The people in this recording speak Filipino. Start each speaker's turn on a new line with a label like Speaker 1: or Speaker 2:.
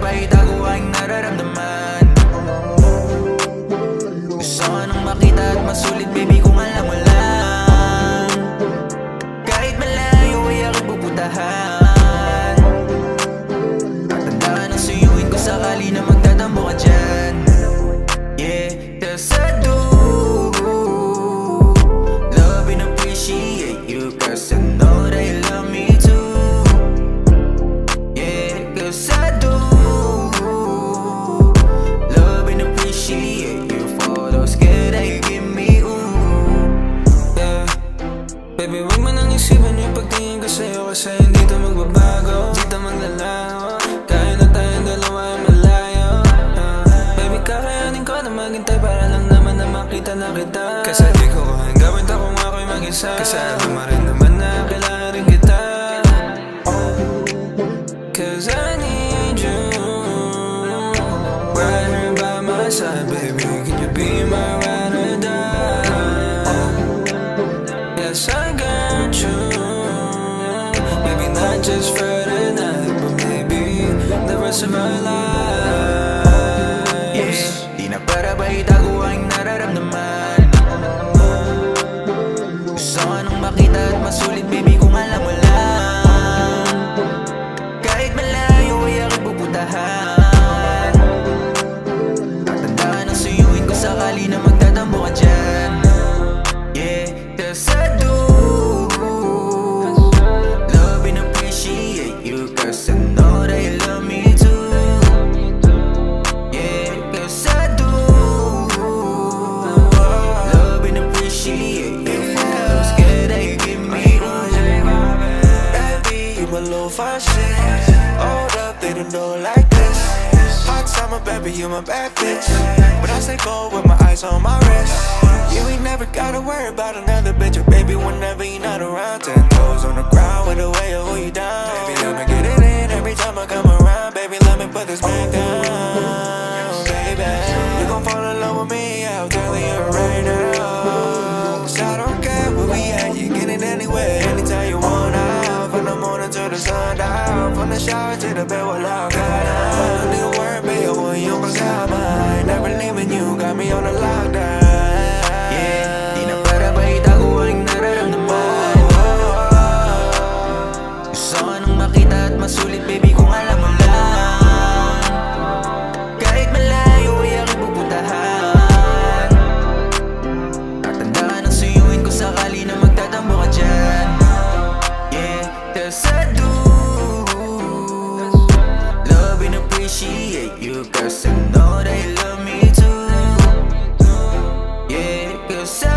Speaker 1: pa itago aking nararamdaman. Gusto ko nang makita at masulit, baby, kung alam mo lang. Kahit malayo ay aking pupuntahan. Tatandaan ang suyuin ko sakali na magtatambo ka dyan. Yeah, 'cause I do love and appreciate you, 'cause I know that you love me too. Yeah, 'cause I do love and appreciate you for those care that you give me, ooh.
Speaker 2: Yeah, baby, wag mo nang isipin yung pagtingin ko sa'yo, kasi hindi to magbabago, hindi to maglalaho. Kaya na tayong dalawa ay malayo. Baby, kakayanin ko na maghintay para lang naman na makita na kita. Kasi di ko kayang gawin to kung ako'y mag-isa, kasi alam mo rin naman na kailangan rin kita. Cause I need you right here by my side, baby. Can you be my ride or die? Yes, I got you, maybe not just for tonight, but maybe the rest of our lives.
Speaker 1: Yeah, di na para ba itago aking nararamdaman. Gusto ko nang makita at masulit, baby, kung alam mo lang. Kahit malayo ay aking pupuntahan. Tatandaan ang suyuin ko sakali na magtatambo ka dyan. Yeah, 'cause I do love and appreciate you, 'cause I know that you love me too. Yeah, 'cause I do love and appreciate you for those care that you give me, ooh.
Speaker 3: Baby, you a little fun shit. Hold up, they don't know like this. Hot summer, baby, you my bad bitch. But I stay cold with my eyes on my wrist. You ain't never gotta worry about another bitch, or baby, whenever you're not around. 10 toes on the ground with the way I hold you down. Baby, let me get it in every time I come around. Baby, let me put this back down. Baby, you gon' fall in love with me, I'll tell you right now. 'Cause I don't care where we at, you get it anywhere, anytime you want out. From the morning to the sundown, from the shower to the bed, walang galang. Don't need to worry, babe, I want you kasama. I ain't never leaving you, got me on the lockdown.
Speaker 1: Yeah, di na para ba itago aking nararamdaman. Gusto ko nang makita at masulit, baby, kung alam mo lang. Kahit malayo ay aking pupuntahan. Tatandaan ang suyuin ko sakali na magtatambo ka dyan. Yeah, 'cause I do love and appreciate you, 'cause I know that you love me too. Yeah, 'cause I